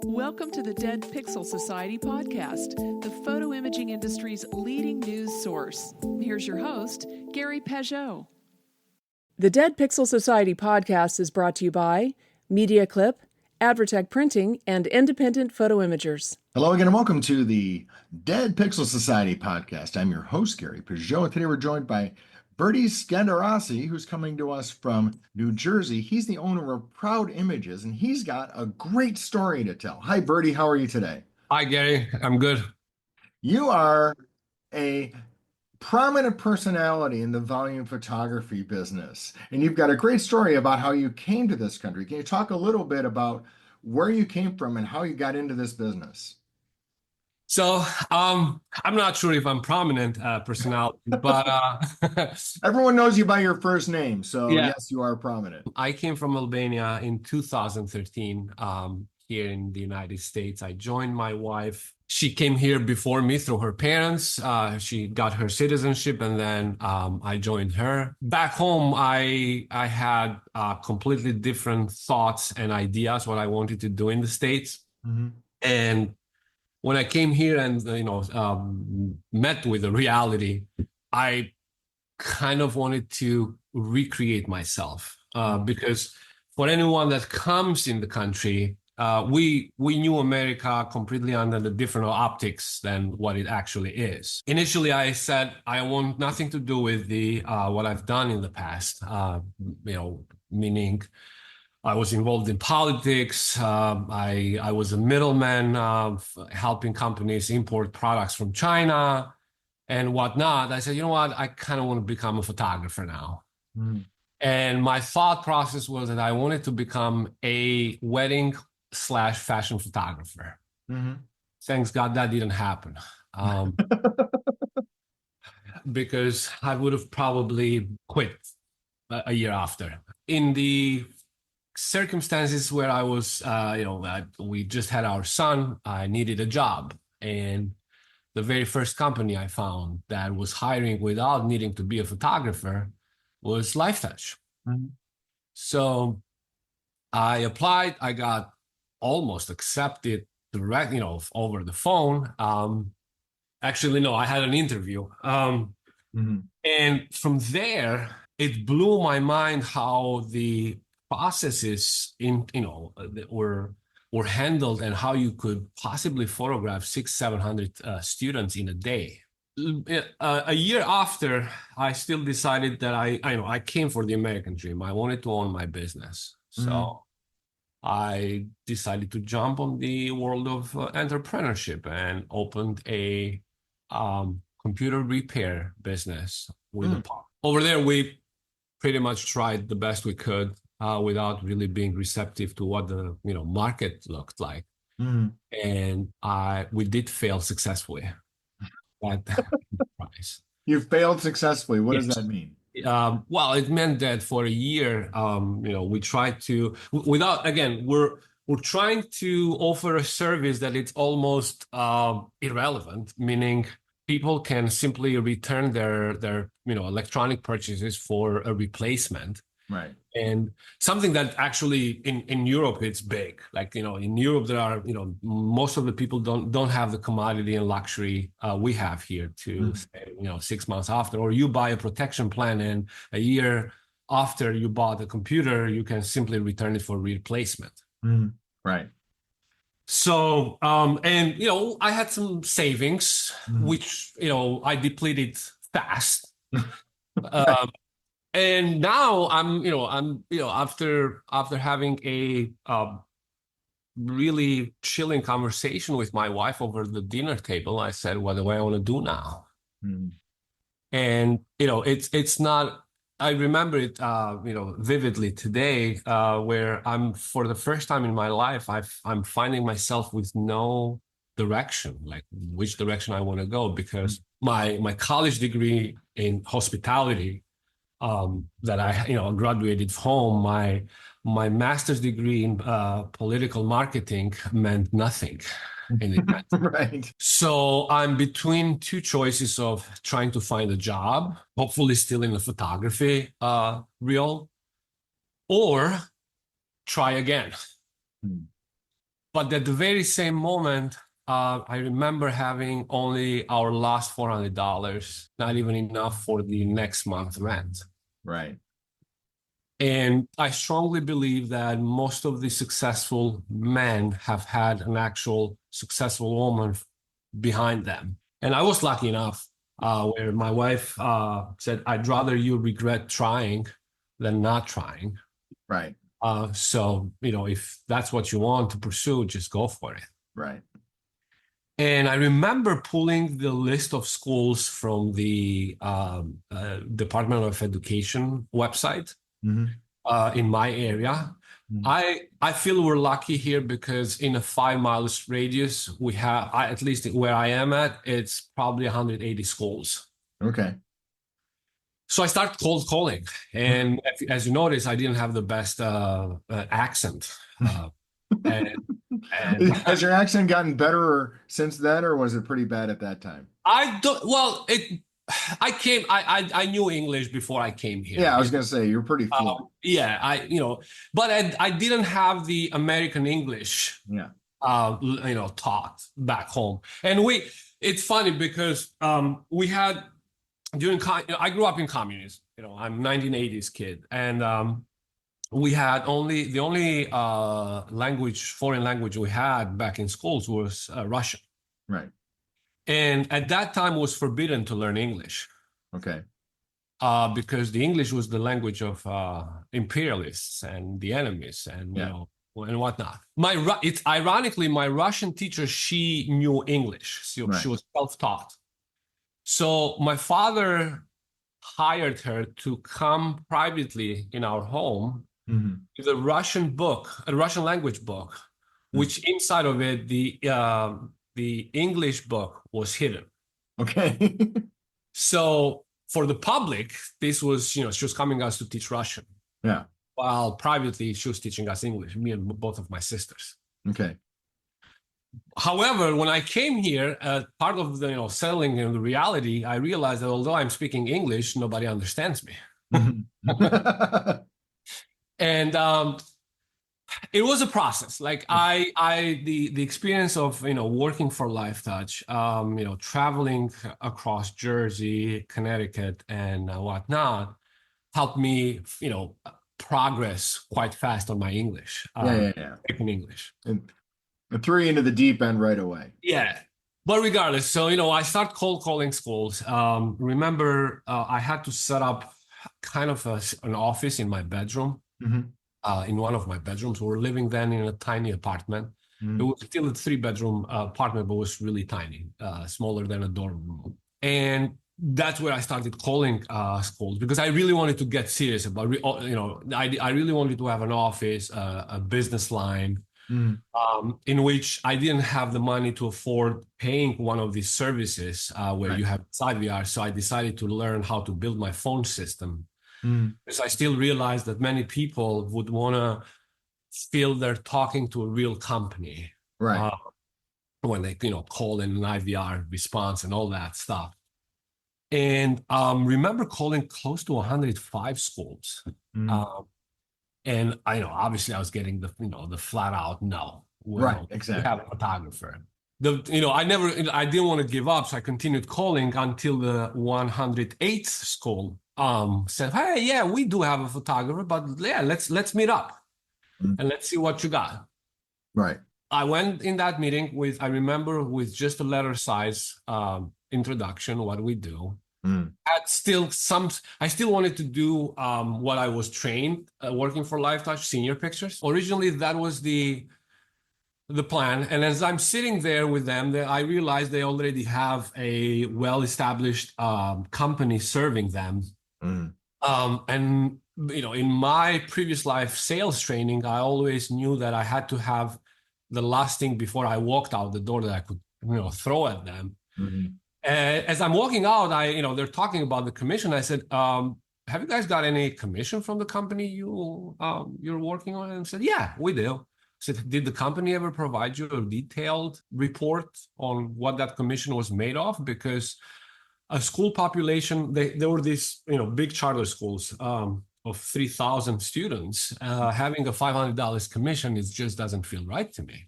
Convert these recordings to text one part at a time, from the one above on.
Welcome to the Dead Pixel Society podcast, the photo imaging industry's leading news source. Here's your host, Gary Peugeot. The Dead Pixel Society podcast is brought to you by Media Clip, Advertech Printing, and Independent Photo Imagers. Hello again and welcome to the Dead Pixel Society podcast. I'm your host, Gary Peugeot, and today we're joined by Berti Skenderasi, who's coming to us from New Jersey. He's the owner of Proud Images, and he's got a great story to tell. Hi, Berti. How are you today? Hi, Gary. I'm good. You are a prominent personality in the volume photography business, and you've got a great story about how you came to this country. Can you talk a little bit about where you came from and how you got into this business? So I'm not sure if I'm prominent personality, but everyone knows you by your first name. So yeah. Yes, you are prominent. I came from Albania in 2013 here in the United States. I joined my wife. She came here before me through her parents. She got her citizenship, and then I joined her. Back home, I had completely different thoughts and ideas what I wanted to do in the States. Mm-hmm. And when I came here and met with the reality, I kind of wanted to recreate myself because for anyone that comes in the country, we knew America completely under the different optics than what it actually is. Initially, I said I want nothing to do with the what I've done in the past. Meaning I was involved in politics. I was a middleman helping companies import products from China and whatnot. I said, you know what? I kind of want to become a photographer now. Mm. And my thought process was that I wanted to become a wedding/fashion photographer. Mm-hmm. Thanks God that didn't happen. Because I would have probably quit a year after. In the circumstances where I was, we just had our son, I needed a job. And the very first company I found that was hiring without needing to be a photographer was LifeTouch. Mm-hmm. So I applied, I got almost accepted direct, over the phone. Actually, no, I had an interview. Mm-hmm. And from there, it blew my mind how the processes were handled and how you could possibly photograph 600-700 students in a day. A year after, I still decided that I came for the American dream. I wanted to own my business. So I decided to jump on the world of entrepreneurship and opened a computer repair business with a partner. Over there, we pretty much tried the best we could without really being receptive to what the market looked like. Mm-hmm. And we did fail successfully at that price. You failed successfully. What Yes. does that mean? Well, it meant that for a year, we tried to, we're trying to offer a service that it's almost irrelevant, meaning people can simply return their electronic purchases for a replacement. Right. And something that actually in Europe, it's big. Like, in Europe, there are, most of the people don't have the commodity and luxury we have here to say, 6 months after, or you buy a protection plan and a year after you bought a computer, you can simply return it for replacement. Mm. Right. So, I had some savings, which, I depleted fast. And now after having a really chilling conversation with my wife over the dinner table, I said, what do I want to do now? And, it's not, I remember it, vividly today, where I'm, for the first time in my life, I'm finding myself with no direction, like which direction I want to go, because my college degree in hospitality, that I graduated from, my master's degree in political marketing meant nothing. Right. So I'm between two choices of trying to find a job, hopefully still in the photography reel, or try again. But at the very same moment, I remember having only our last $400, not even enough for the next month's rent. Right. And I strongly believe that most of the successful men have had an actual successful woman behind them. And I was lucky enough where my wife said, I'd rather you regret trying than not trying. Right. So, if that's what you want to pursue, just go for it. Right. And I remember pulling the list of schools from the Department of Education website in my area. I feel we're lucky here because in a 5 miles radius, we have, at least where I am at, it's probably 180 schools. Okay. So I started cold calling. And as you notice, I didn't have the best accent. And Has your accent gotten better since then, or was it pretty bad at that time? I knew English before I came here. Yeah, I was going to say you're pretty fluent. But I didn't have the American English, Yeah. taught back home. And it's funny because we had I grew up in communism. I'm 1980s kid, and we had the only foreign language we had back in schools was Russian. Right. And at that time, it was forbidden to learn English. Okay. Because the English was the language of imperialists and the enemies, and and whatnot. It's ironically, my Russian teacher, she knew English. She was self-taught. So my father hired her to come privately in our home with a Russian language book, which inside of it, the English book was hidden. Okay. So for the public, this was, she was coming us to teach Russian. Yeah. While privately, she was teaching us English, me and both of my sisters. Okay. However, when I came here, part of the settling in the reality, I realized that although I'm speaking English, nobody understands me. And it was a process. Like the experience of working for LifeTouch, traveling across Jersey, Connecticut, and whatnot, helped me progress quite fast on my English. In English. And threw you into the deep end right away. Yeah. But regardless, so I start cold calling schools. Remember, I had to set up kind of an office in my bedroom. In one of my bedrooms. We were living then in a tiny apartment. It was still a 3-bedroom apartment, but it was really tiny, smaller than a dorm room. And that's where I started calling schools because I really wanted to get serious about, I really wanted to have an office, a business line, in which I didn't have the money to afford paying one of these services where you have side VR. So I decided to learn how to build my phone system. Because I still realized that many people would want to feel they're talking to a real company, right? When they call in an IVR response and all that stuff. And remember calling close to 105 schools, and obviously I was getting the flat out no. Right, exactly. We have a photographer. I didn't want to give up, so I continued calling until the 108th school said, "Hey, yeah, we do have a photographer, but yeah, let's meet up and let's see what you got." Right. I went in that meeting I remember with just a letter size introduction, what we do. I still wanted to do what I was trained working for LifeTouch, senior pictures. Originally, that was the plan. And as I'm sitting there with them, I realized they already have a well-established company serving them. And in my previous life sales training, I always knew that I had to have the last thing before I walked out the door that I could throw at them. As I'm walking out, they're talking about the commission. I said, "Have you guys got any commission from the company you're working on?" And said, "Yeah, we do." I said, "Did the company ever provide you a detailed report on what that commission was made of?" Because a school population, there were these big charter schools, of 3,000 students, having a $500 commission, it just doesn't feel right to me.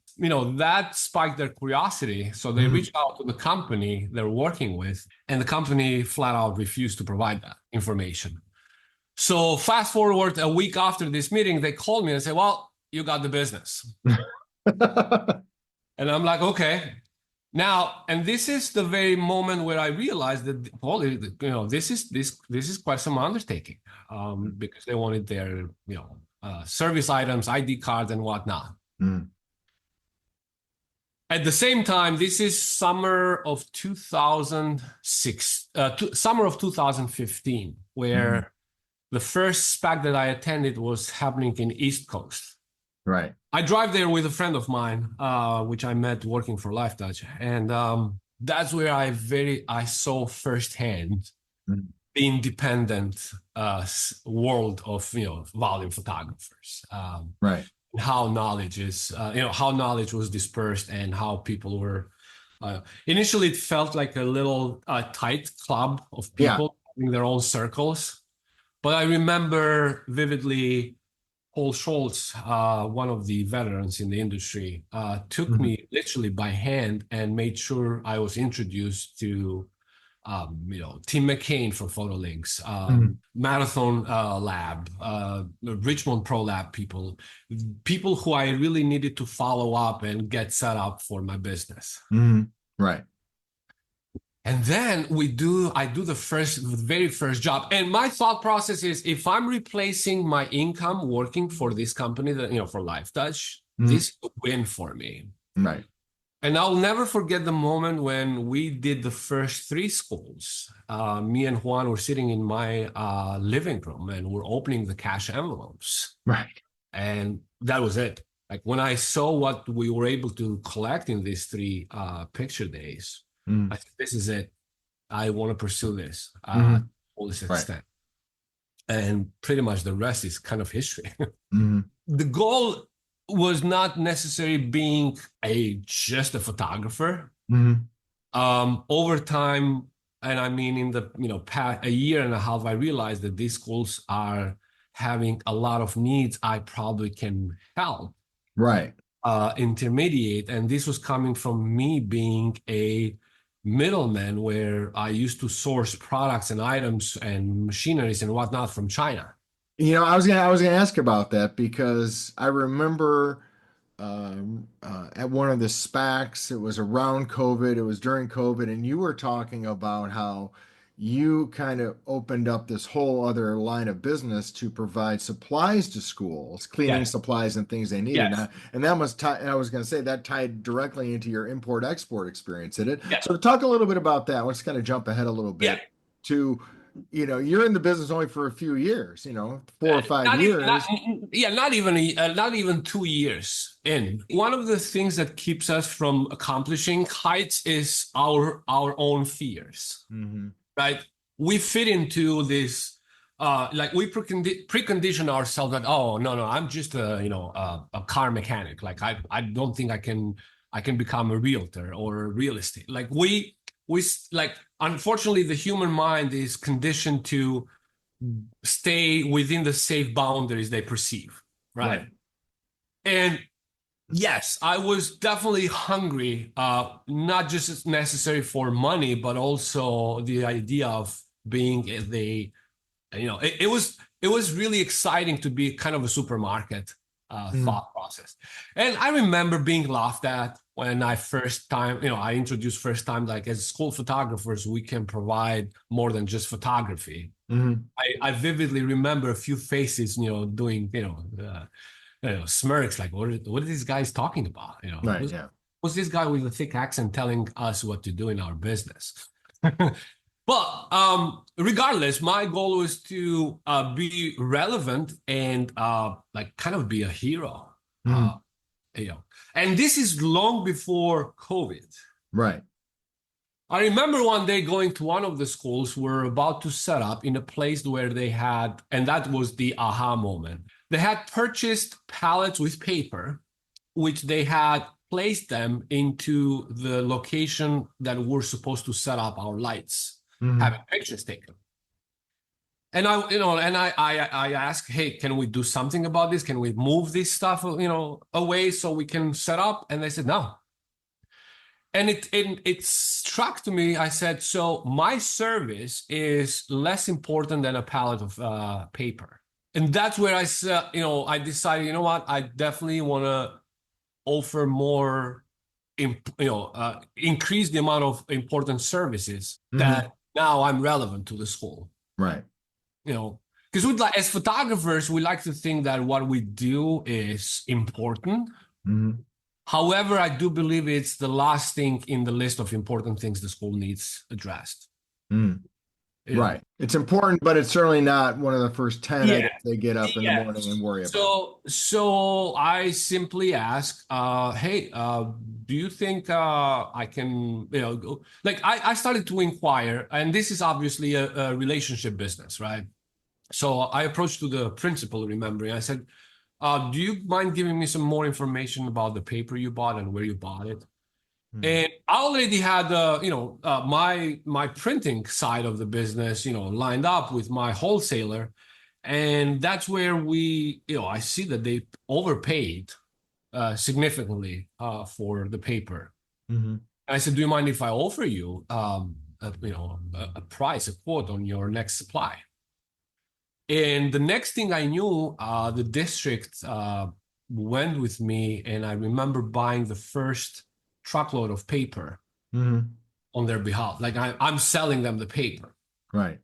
That spiked their curiosity. So they reached out to the company they're working with, and the company flat out refused to provide that information. So fast forward a week after this meeting, they called me and said, well, you got the business. And I'm like, okay. Now, and this is the very moment where I realized that, holy, this is quite some undertaking, because they wanted their, service items, ID cards, and whatnot. Mm. At the same time, this is summer of 2006, summer of 2015, where the first SPAC that I attended was happening in East Coast. Right. I drive there with a friend of mine, which I met working for LifeTouch, and that's where I saw firsthand the independent world of volume photographers. Right. How knowledge is, how knowledge was dispersed, and how people were. Initially, it felt like a little tight club of people having their own circles, but I remember vividly. Paul Schultz, one of the veterans in the industry, took me literally by hand and made sure I was introduced to, Tim McCain from PhotoLinks, Marathon Lab, Richmond Pro Lab people who I really needed to follow up and get set up for my business. Right. And then I do the very first job. And my thought process is, if I'm replacing my income working for this company that, for LifeTouch, this is a win for me. Right. And I'll never forget the moment when we did the first 3 schools. Me and Juan were sitting in my living room, and we're opening the cash envelopes. Right. And that was it. Like, when I saw what we were able to collect in these 3 picture days, I think this is it. I want to pursue this to this extent. And pretty much the rest is kind of history. The goal was not necessarily being just a photographer. Over time, and I mean in the past a year and a half, I realized that these schools are having a lot of needs I probably can help. Right. Intermediate. And this was coming from me being a middleman, where I used to source products and items and machineries and whatnot from China. I was gonna ask about that, because I remember at one of the SPACs, it was around COVID, it was during COVID, and you were talking about how you kind of opened up this whole other line of business to provide supplies to schools, cleaning supplies and things they needed. And that must tie, I was going to say that tied directly into your import-export experience, did it? So to talk a little bit about that, let's kind of jump ahead a little bit to, you're in the business only for a few years, 4 or 5 years. Not even 2 years in. One of the things that keeps us from accomplishing heights is our own fears. Right, we fit into this, like we precondition ourselves that, oh no, I'm just a car mechanic. Like I don't think I can become a realtor or real estate. Like we like, unfortunately, the human mind is conditioned to stay within the safe boundaries they perceive. Right. And yes, I was definitely hungry, not just necessary for money, but also the idea of being it was really exciting to be kind of a supermarket thought process. And I remember being laughed at when I introduced first time, like, as school photographers, we can provide more than just photography. I vividly remember a few faces, doing, smirks, like, what are these guys talking about? Who's this guy with a thick accent telling us what to do in our business? But regardless, my goal was to be relevant and kind of be a hero. And this is long before COVID. Right. I remember one day going to one of the schools we're about to set up in a place where they had, and that was the aha moment. They had purchased pallets with paper, which they had placed them into the location that we're supposed to set up our lights, having pictures taken. And I asked, hey, can we do something about this? Can we move this stuff, away so we can set up? And they said, no. And it struck to me. I said, so my service is less important than a pallet of paper. And that's where I said, I decided, I definitely want to offer more, increase the amount of important services that now I'm relevant to the school. Right. Because as photographers, we like to think that what we do is important. However, I do believe it's the last thing in the list of important things the school needs addressed. Right. It's important, but it's certainly not one of the first 10 items they get up in the morning and worry about. So I simply ask, hey, do you think I can, I started to inquire, and this is obviously a relationship business, right? So I approached to the principal, remembering, I said, do you mind giving me some more information about the paper you bought and where you bought it? And I already had, my printing side of the business, lined up with my wholesaler. And that's where I see that they overpaid significantly for the paper. And I said, do you mind if I offer you, a price, a quote on your next supply? And the next thing I knew, the district went with me, and I remember buying the first truckload of paper on their behalf. Like I'm selling them the paper. Right.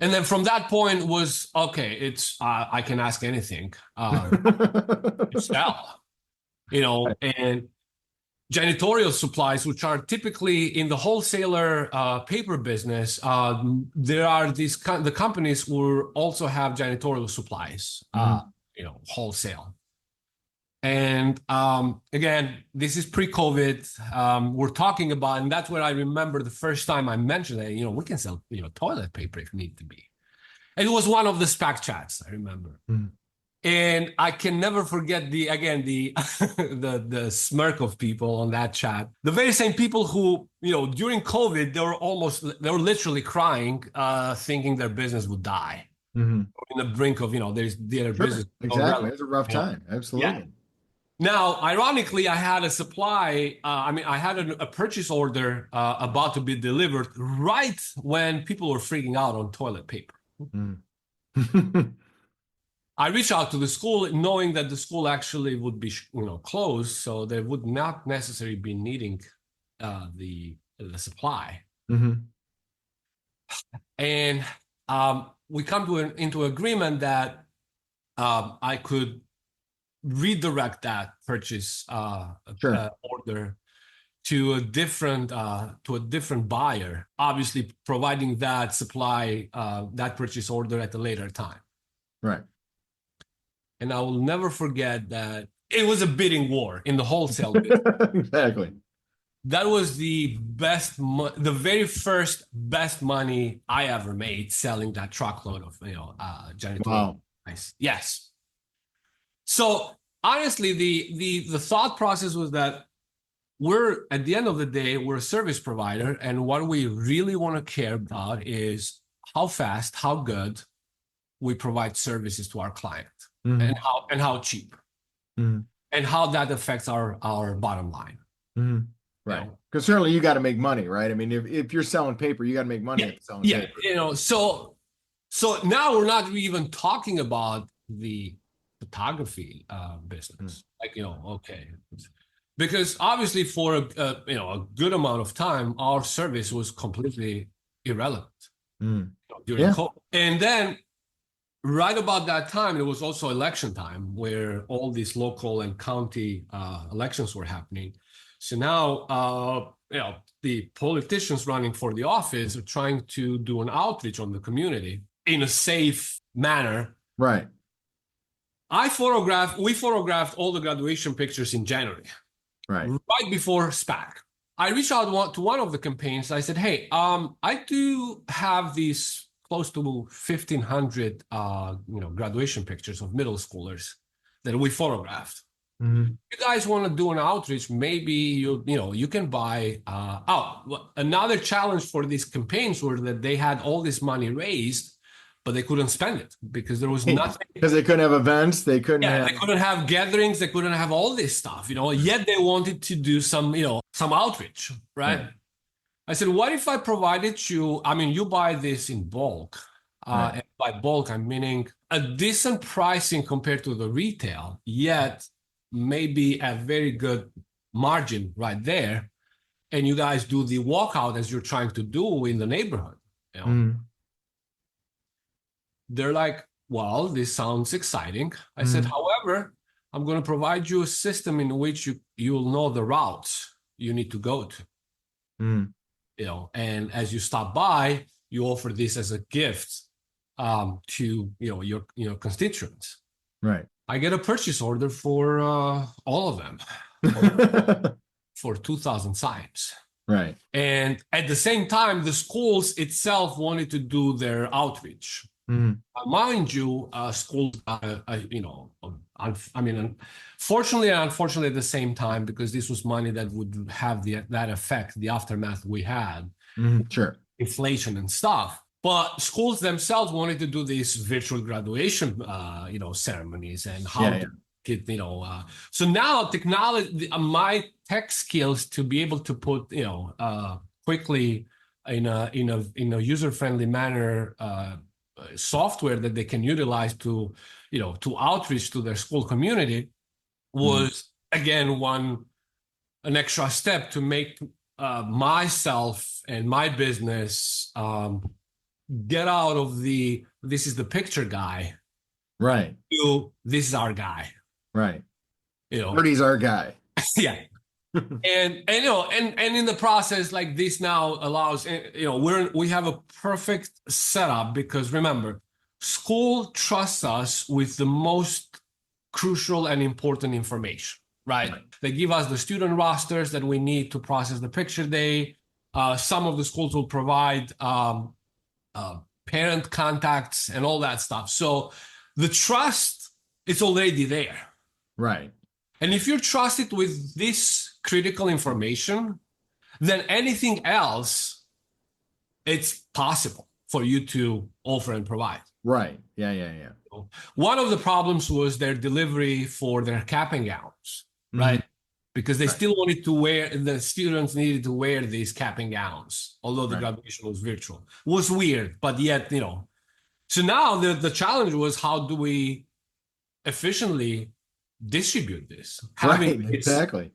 And then from that point was, okay, it's, I can ask anything to sell, and janitorial supplies, which are typically in the wholesaler paper business, there are the companies who also have janitorial supplies, wholesale. And again, this is pre-COVID. We're talking about, and that's where I remember the first time I mentioned that, we can sell, toilet paper if need to be. And it was one of the SPAC chats, I remember. And I can never forget the the smirk of people on that chat. The very same people who, during COVID, they were literally crying, thinking their business would die. In the brink of, there's the other business. Exactly. It's a rough time. Absolutely. Yeah. Now, ironically, I had a supply, I had a purchase order about to be delivered right when people were freaking out on toilet paper. I reached out to the school knowing that the school actually would be, closed, so they would not necessarily be needing the supply. And we come into agreement that I could redirect that purchase order to a different buyer, obviously providing that supply, that purchase order at a later time. Right. And I will never forget that it was a bidding war in the wholesale business. Exactly. That was the very first best money I ever made selling that truckload of janitorial. Wow. Yes. So honestly, the thought process was that we're, at the end of the day, we're a service provider, and what we really want to care about is how fast, how good we provide services to our client, and how cheap, and how that affects our bottom line. Right. Because certainly you got to make money, right? I mean, if you're selling paper, you got to make money at selling paper. So now we're not even talking about the photography business. Okay. Because obviously for a good amount of time, our service was completely irrelevant during COVID. And then right about that time, it was also election time where all these local and county elections were happening. So now, the politicians running for the office are trying to do an outreach on the community in a safe manner. Right. We photographed all the graduation pictures in January. Right before SPAC. I reached out to one of the campaigns. I said, hey, I do have these close to 1,500 graduation pictures of middle schoolers that we photographed. You guys want to do an outreach? Maybe you can buy. Another challenge for these campaigns were that they had all this money raised, but they couldn't spend it because there was nothing. Because they couldn't have events, they couldn't They couldn't have gatherings, they couldn't have all this stuff, yet they wanted to do some outreach, right? I said, what if I provided you, you buy this in bulk. And by bulk, I'm meaning a decent pricing compared to the retail, yet maybe a very good margin right there. And you guys do the walkout as you're trying to do in the neighborhood. They're like, well, this sounds exciting. I said, however, I'm going to provide you a system in which you'll know the routes you need to go to. And as you stop by, you offer this as a gift to your constituents. Right. I get a purchase order for all of them for 2,000 signs. Right. And at the same time, the schools itself wanted to do their outreach. Mind you, schools, fortunately and unfortunately at the same time, because this was money that would have that effect, the aftermath we had, sure, inflation and stuff. But schools themselves wanted to do these virtual graduation, ceremonies and how to get, So now technology, my tech skills to be able to put, quickly in a user-friendly manner. Software that they can utilize to outreach to their school community was again an extra step to make myself and my business get out of this is the picture guy, right, to this is our guy, right. Berti's our guy. Yeah. And in the process, like this now allows, we have a perfect setup because remember, school trusts us with the most crucial and important information, right? They give us the student rosters that we need to process the picture day. Some of the schools will provide parent contacts and all that stuff. So the trust is already there. Right. And if you're trusted with this critical information, then anything else, it's possible for you to offer and provide. Right. Yeah. One of the problems was their delivery for their cap and gowns, right? Because they still wanted to the students needed to wear these cap and gowns, although the graduation was virtual. It was weird, but yet, So now the challenge was, how do we efficiently distribute this? Exactly.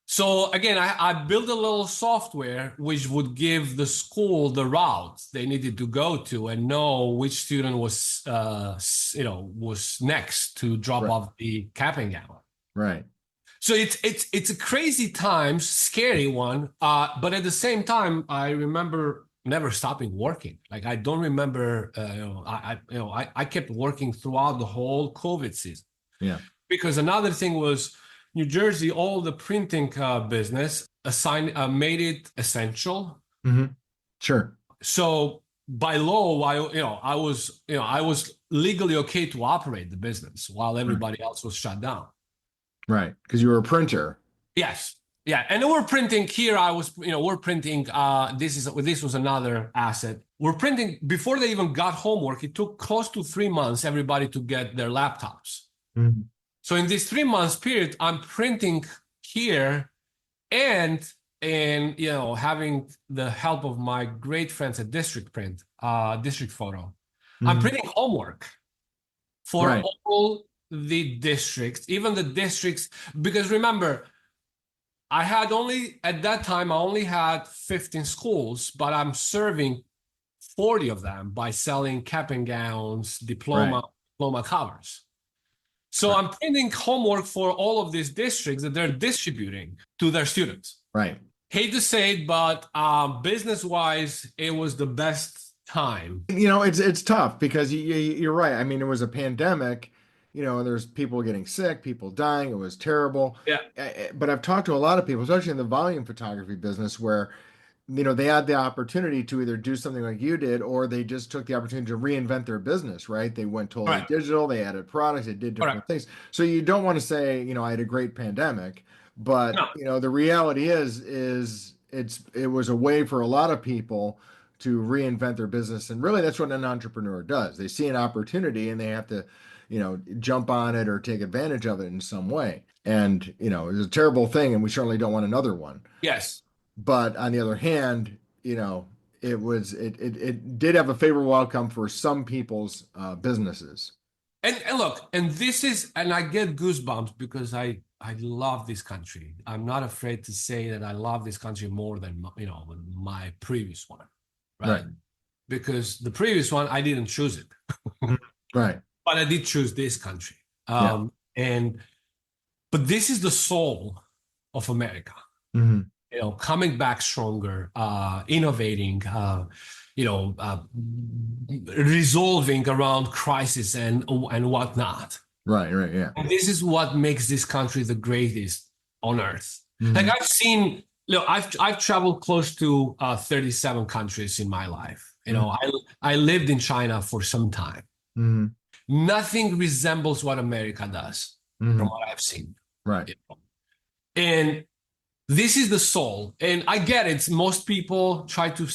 So again, I built a little software which would give the school the routes they needed to go to and know which student was next to drop off the cap and gown. Right. So it's a crazy time, scary one, but at the same time, I remember never stopping working. Like I don't remember, I kept working throughout the whole COVID season. Yeah. Because another thing was New Jersey, all the printing business made it essential. Sure. So by law, I was legally okay to operate the business while everybody else was shut down. Right, because you were a printer. Yes, yeah, and we're printing here. We're printing. This was another asset. We're printing before they even got homework. It took close to 3 months everybody to get their laptops. So in this 3 months period, I'm printing here, and having the help of my great friends at District Print, District Photo, I'm printing homework for all the districts, even the districts, because remember, at that time, I only had 15 schools, but I'm serving 40 of them by selling cap and gowns, diploma covers. So I'm printing homework for all of these districts that they're distributing to their students. Right. Hate to say it, but business-wise, it was the best time. It's tough because you're right. I mean, it was a pandemic. There's people getting sick, people dying. It was terrible. Yeah. But I've talked to a lot of people, especially in the volume photography business, where, they had the opportunity to either do something like you did, or they just took the opportunity to reinvent their business, right? They went totally digital, they added products, they did different things. So you don't want to say, I had a great pandemic, but, the reality is it was a way for a lot of people to reinvent their business. And really, that's what an entrepreneur does. They see an opportunity and they have to, jump on it or take advantage of it in some way. And, it's a terrible thing, and we certainly don't want another one. Yes. But on the other hand, it did have a favorable outcome for some people's businesses. And look, and I get goosebumps because I love this country. I'm not afraid to say that I love this country more than, my previous one, right? Because the previous one, I didn't choose it. Right. But I did choose this country. But this is the soul of America. Mm-hmm. Coming back stronger, innovating, resolving around crisis and whatnot. Right, yeah. And this is what makes this country the greatest on earth. Mm-hmm. Like I've traveled close to 37 countries in my life. I lived in China for some time. Mm-hmm. Nothing resembles what America does from what I've seen. Right. And this is the soul. And I get it. Most people try to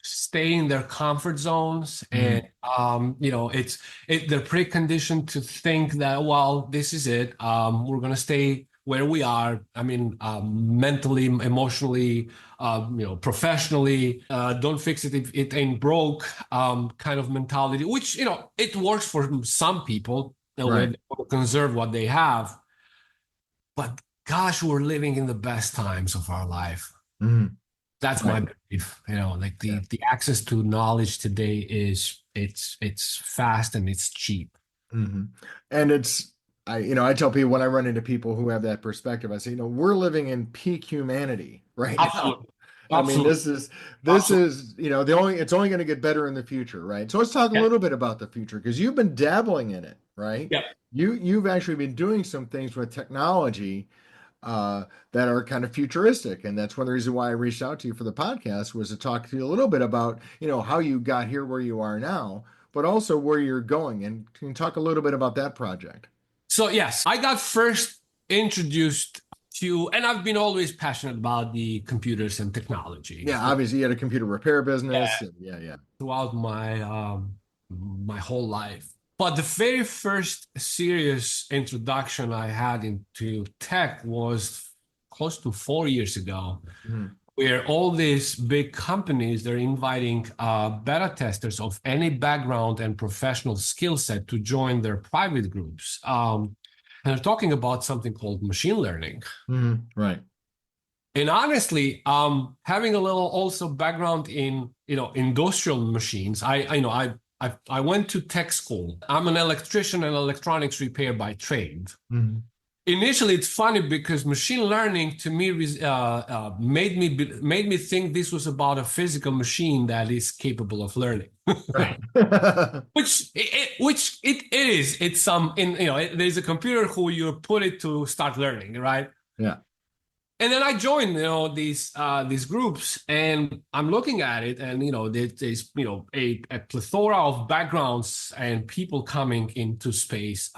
stay in their comfort zones. And, they're preconditioned to think that, well, this is it. We're going to stay where we are. I mean, mentally, emotionally, professionally, don't fix it if it ain't broke, kind of mentality, which, it works for some people. They want to conserve what they have. But gosh, we're living in the best times of our life. Mm-hmm. That's my belief. The access to knowledge today it's fast and it's cheap. Mm-hmm. And I tell people when I run into people who have that perspective, I say, we're living in peak humanity right Absolutely. now. Absolutely. I mean, this is it's only going to get better in the future, right? So let's talk a little bit about the future, because you've been dabbling in it, right? Yeah. You've actually been doing some things with technology that are kind of futuristic. And that's one of the reasons why I reached out to you for the podcast, was to talk to you a little bit about, how you got here where you are now, but also where you're going. And can you talk a little bit about that project? So yes, I got first introduced to, and I've been always passionate about the computers and technology. Yeah, obviously you had a computer repair business. Yeah. Throughout my my whole life. But the very first serious introduction I had into tech was close to 4 years ago, where all these big companies, they're inviting beta testers of any background and professional skill set to join their private groups. And they're talking about something called machine learning. Right. And honestly, having a little also background in, industrial machines, I went to tech school. I'm an electrician and electronics repair by trade. Mm-hmm. Initially, it's funny because machine learning to me made me think this was about a physical machine that is capable of learning. Right. which it is. It's there's a computer who you put it to start learning, right? Yeah. And then I joined, these groups, and I'm looking at it, and there's a plethora of backgrounds and people coming into space.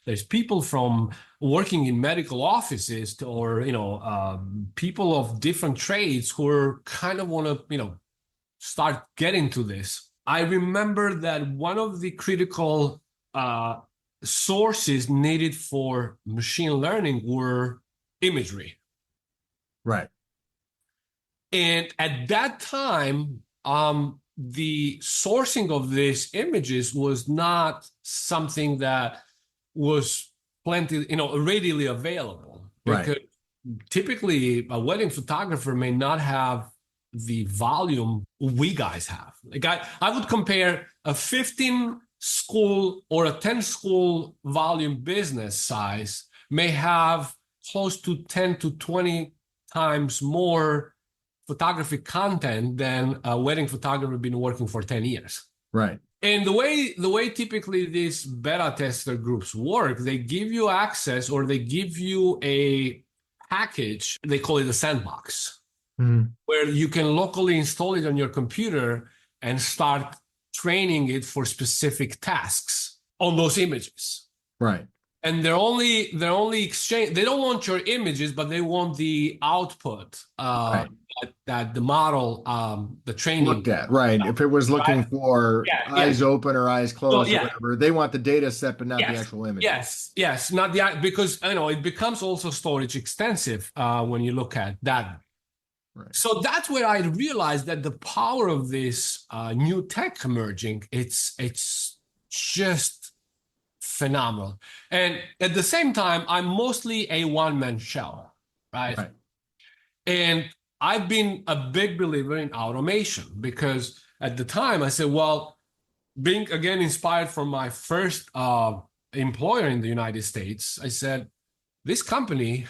There's people from working in medical offices or people of different trades who are kind of want to start getting to this. I remember that one of the critical sources needed for machine learning were imagery. Right. And at that time, the sourcing of these images was not something that was readily available. Right. Because typically a wedding photographer may not have the volume we guys have. Like I would compare a 15 school or a 10 school volume business size may have close to 10 to 20 times more photography content than a wedding photographer been working for 10 years. Right. And the way typically these beta tester groups work, they give you access or they give you a package, they call it a sandbox, where you can locally install it on your computer and start training it for specific tasks on those images. Right. And they're only exchange. They don't want your images, but they want the output, right. that the model, the training looked at, right? If it was looking right? for Yeah, eyes open or eyes So closed or yeah, whatever, they want the data set, but not the yes, actual image. yes, not the because it becomes also storage extensive when you look at that. Right. So that's where I realized that the power of this new tech emerging, it's just phenomenal. And at the same time, I'm mostly a one-man show, right? Right. And I've been a big believer in automation because at the time I said, well, being again inspired from my first employer in the United States, I said, this company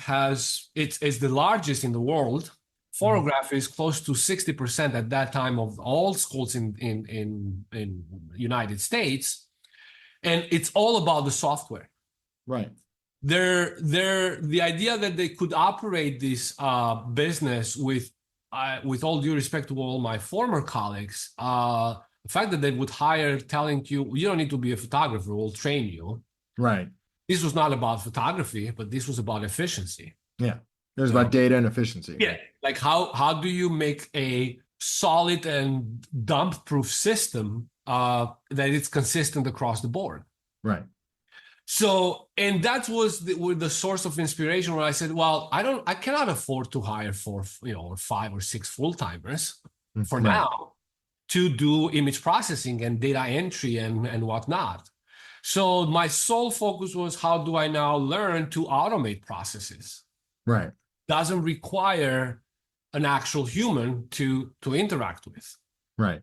it's the largest in the world. Photography is close to 60% at that time of all schools in United States, and it's all about the software. Right. The idea that they could operate this business with all due respect to all my former colleagues, the fact that they would hire telling you don't need to be a photographer, we'll train you. Right. This was not about photography, but this was about efficiency. Yeah. It was about data and efficiency. Yeah. Like how do you make a solid and dump-proof system that it's consistent across the board? Right. So, and that was the source of inspiration where I said, well, I cannot afford to hire 5 or 6 full-timers for Right. now to do image processing and data entry and whatnot. So my sole focus was, how do I now learn to automate processes? Right. Doesn't require an actual human to interact with. Right.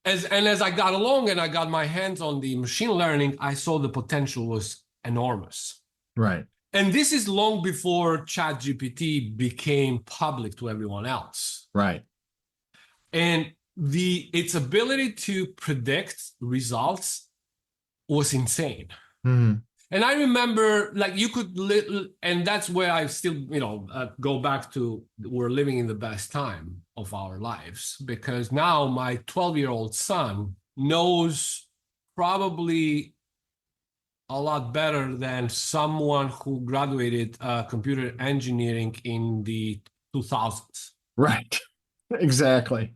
As I got along and I got my hands on the machine learning, I saw the potential was enormous. Right. And this is long before ChatGPT became public to everyone else. Right. And its ability to predict results was insane. Mm-hmm. And I remember, like, you could, and that's where I still, go back to, we're living in the best time of our lives, because now my 12-year-old son knows probably a lot better than someone who graduated computer engineering in the 2000s. Right. Exactly.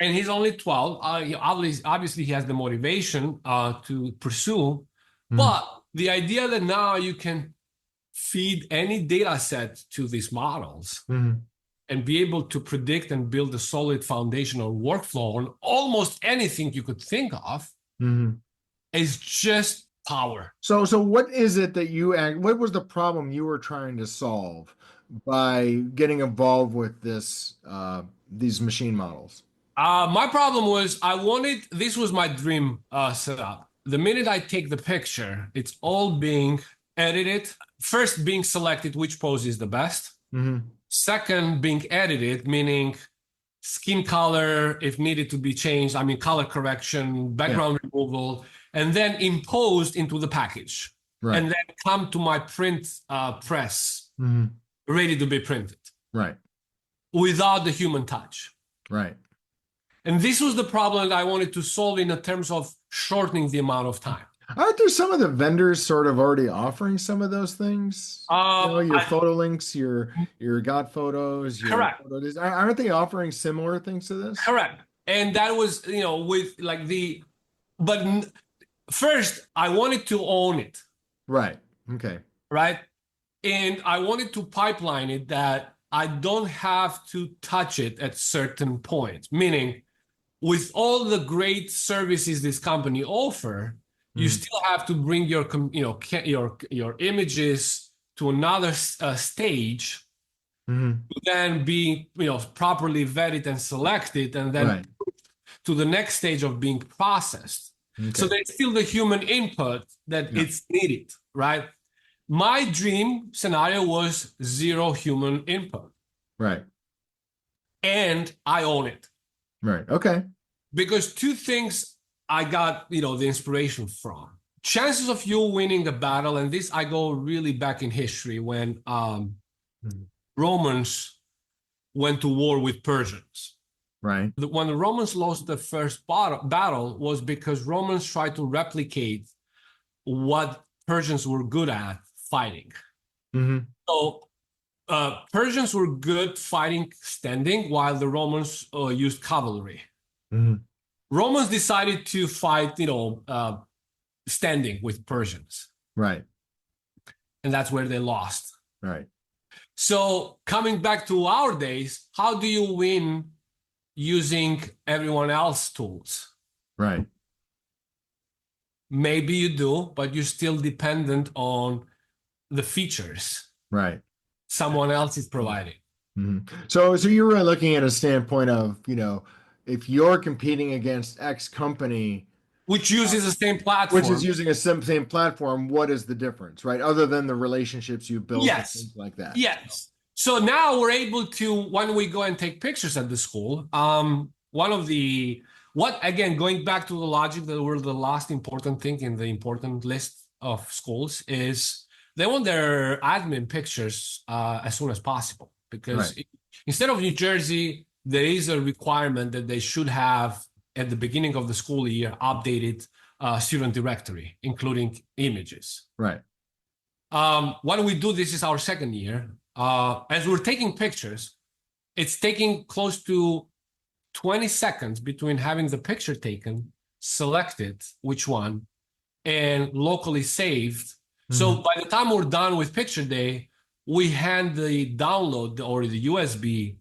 And he's only 12. Obviously, he has the motivation to pursue, but the idea that now you can feed any data set to these models and be able to predict and build a solid foundational workflow on almost anything you could think of is just power. So what is it that what was the problem you were trying to solve by getting involved with these machine models? My problem was this was my dream setup. The minute I take the picture, it's all being edited. First, being selected which pose is the best. Second, being edited, meaning skin color, if needed to be changed, color correction, background removal, and then imposed into the package. Right. And then come to my print press, ready to be printed. Right. Without the human touch. Right. And this was the problem that I wanted to solve in terms of shortening the amount of time. Aren't there some of the vendors sort of already offering some of those things? Your photo links, your got photos. Correct. Aren't they offering similar things to this? Correct. And that was, with like but first I wanted to own it. Right. Okay. Right. And I wanted to pipeline it that I don't have to touch it at certain points, meaning with all the great services this company offer, you still have to bring your images to another stage, to then be properly vetted and selected, and then to the next stage of being processed. Okay. So there's still the human input that it's needed, right? My dream scenario was 0 human input. Right. And I own it. Right. Okay. Because 2 things I got, the inspiration from. Chances of you winning a battle, and this I go really back in history when Romans went to war with Persians. Right. When the Romans lost the first battle was because Romans tried to replicate what Persians were good at fighting. So Persians were good fighting standing, while the Romans used cavalry. Mhm. Romans decided to fight, standing with Persians, Right. and that's where they lost. Right. So coming back to our days, how do you win using everyone else's tools? Right. Maybe you do, but you're still dependent on the features Right. someone else is providing. Mhm. So you were looking at a standpoint of, if you're competing against X company, Which uses the same platform. which is using a same platform, what is the difference, right? Other than the relationships you built and Yes. things like that. Yes. So now we're able to, when we go and take pictures at the school, going back to the logic that we're the last important thing in the important list of schools is they want their admin pictures as soon as possible, because instead of New Jersey, there is a requirement that they should have at the beginning of the school year updated student directory, including images. Right. When we do this is our second year. As we're taking pictures, it's taking close to 20 seconds between having the picture taken, selected which one, and locally saved. So by the time we're done with picture day, we hand the download or the USB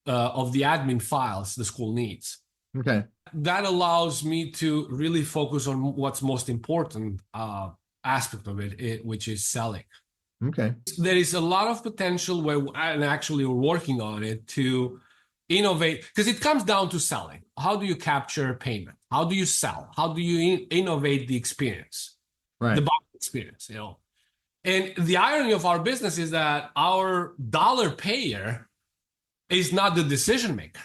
of the admin files the school needs. Okay. That allows me to really focus on what's most important aspect of it, which is selling. Okay. There is a lot of potential and actually we're working on it to innovate, because it comes down to selling. How do you capture payment? How do you sell? How do you innovate the experience? Right. The buying experience, And the irony of our business is that our dollar payer is not the decision maker.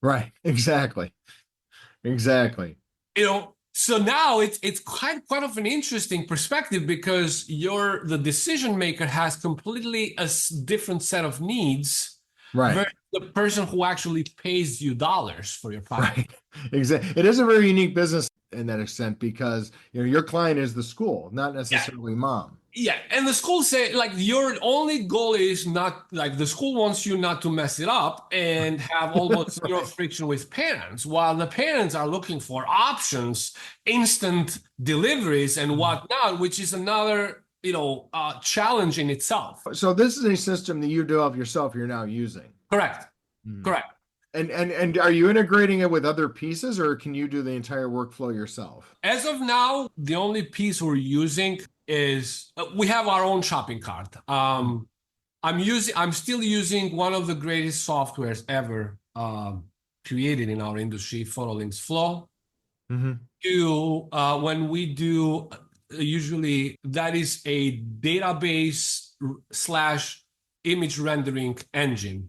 Right. Exactly. So now it's quite of an interesting perspective, because the decision maker has completely a different set of needs, Right. versus the person who actually pays you dollars for your product. Right. Exactly. It is a very unique business in that extent, because your client is the school, not necessarily mom. Yeah, and the school say your only goal is not the school wants you not to mess it up and have almost zero friction with parents, while the parents are looking for options, instant deliveries and whatnot, which is another challenge in itself. So this is a system that you develop yourself, you're now using. Correct. Correct. And are you integrating it with other pieces, or can you do the entire workflow yourself? As of now, the only piece we're using is we have our own shopping cart. I'm still using one of the greatest softwares ever created in our industry, PhotoLinks Flow. When we do, usually that is a database / image rendering engine.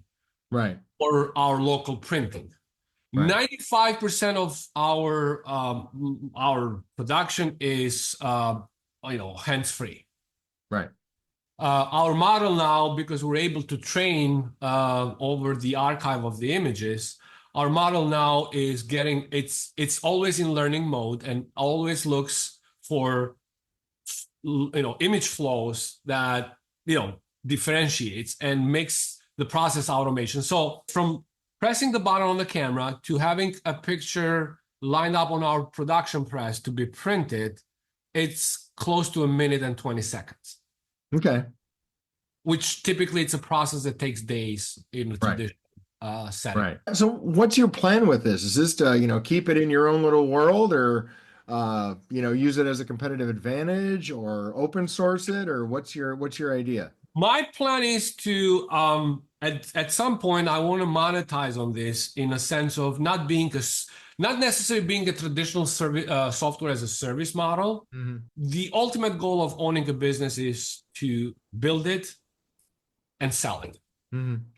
Right. For our local printing. Right. 95% of our production is hands-free. Right. Our model now, because we're able to train over the archive of the images, our model now is it's always in learning mode and always looks for image flows that differentiates and makes the process automation. So from pressing the button on the camera to having a picture lined up on our production press to be printed, it's close to 1 minute and 20 seconds. Okay. Which typically it's a process that takes days in a traditional setting. Right. So what's your plan with this? Is this to, keep it in your own little world, or, use it as a competitive advantage, or open source it, or what's your idea? My plan is to, at some point, I want to monetize on this in a sense of not necessarily being a traditional software as a service model. The ultimate goal of owning a business is to build it and sell it.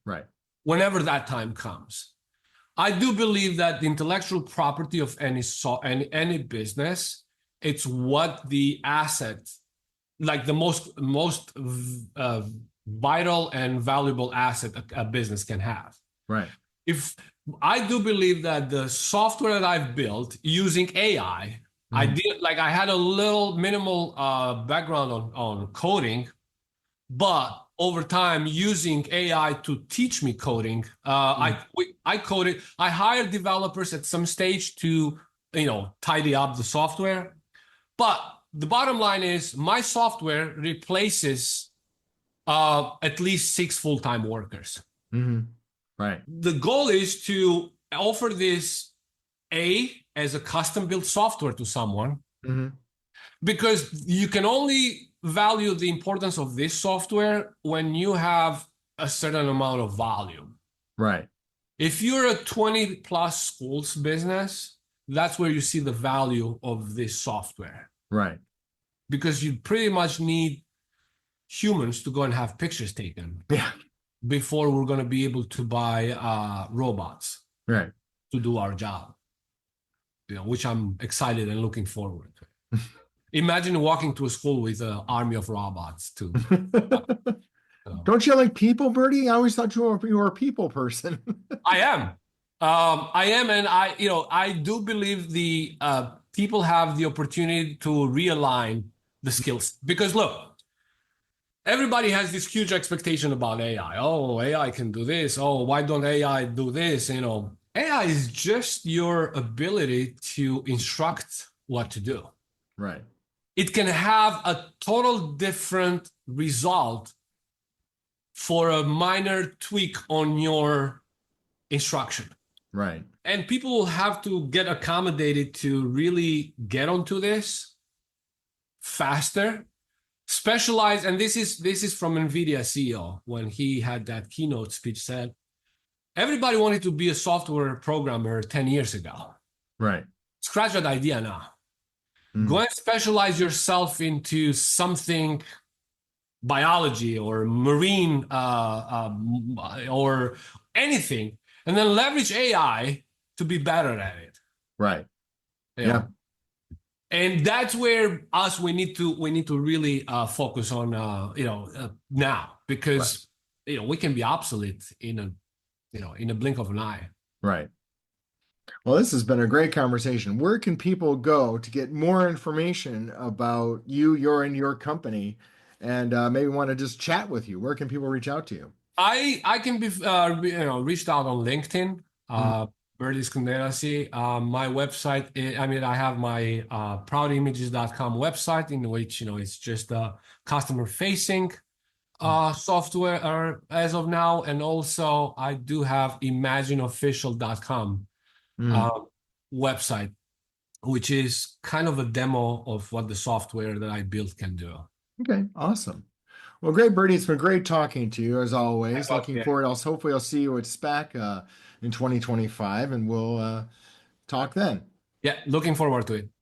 Right. Whenever that time comes. I do believe that the intellectual property of any business, it's what the asset, the most vital and valuable asset a business can have. Right. If I do believe that the software that I've built using AI, I had a little minimal background on coding, but over time using AI to teach me coding. I coded. I hired developers at some stage to, tidy up the software. But the bottom line is my software replaces at least 6 full-time workers. Right. The goal is to offer this as a custom-built software to someone, because you can only value the importance of this software when you have a certain amount of volume. Right. If you're a 20 plus schools business, that's where you see the value of this software. Right. Because you pretty much need humans to go and have pictures taken. Yeah. Before we're going to be able to buy robots. Right. To do our job. Which I'm excited and looking forward to. Imagine walking to a school with an army of robots too. Don't you like people, Bertie? I always thought you were a people person. I am. And I do believe the people have the opportunity to realign the skills. Because look, everybody has this huge expectation about AI. Oh, AI can do this. Oh, why don't AI do this? AI is just your ability to instruct what to do. Right. It can have a total different result for a minor tweak on your instruction. Right. And people will have to get accommodated to really get onto this faster, specialize. And this is from NVIDIA CEO when he had that keynote speech said, everybody wanted to be a software programmer 10 years ago. Right. Scratch that idea now. Go and specialize yourself into something biology or marine or anything, and then leverage AI to be better at it. Right. Yeah. And that's where we need to really focus on now, because we can be obsolete in a blink of an eye. Right. Well, this has been a great conversation. Where can people go to get more information about you, your company, and maybe want to just chat with you? Where can people reach out to you? I can be reached out on LinkedIn, Berti Skenderasi. My website, I have my proudimages.com website, in which it's just a customer facing software as of now, and also I do have imagineofficial.com website, which is kind of a demo of what the software that I built can do. Okay, awesome. Well, great, Bertie. It's been great talking to you as always. Looking forward. Hopefully, I'll see you at SPAC in 2025, and we'll talk then. Yeah, looking forward to it.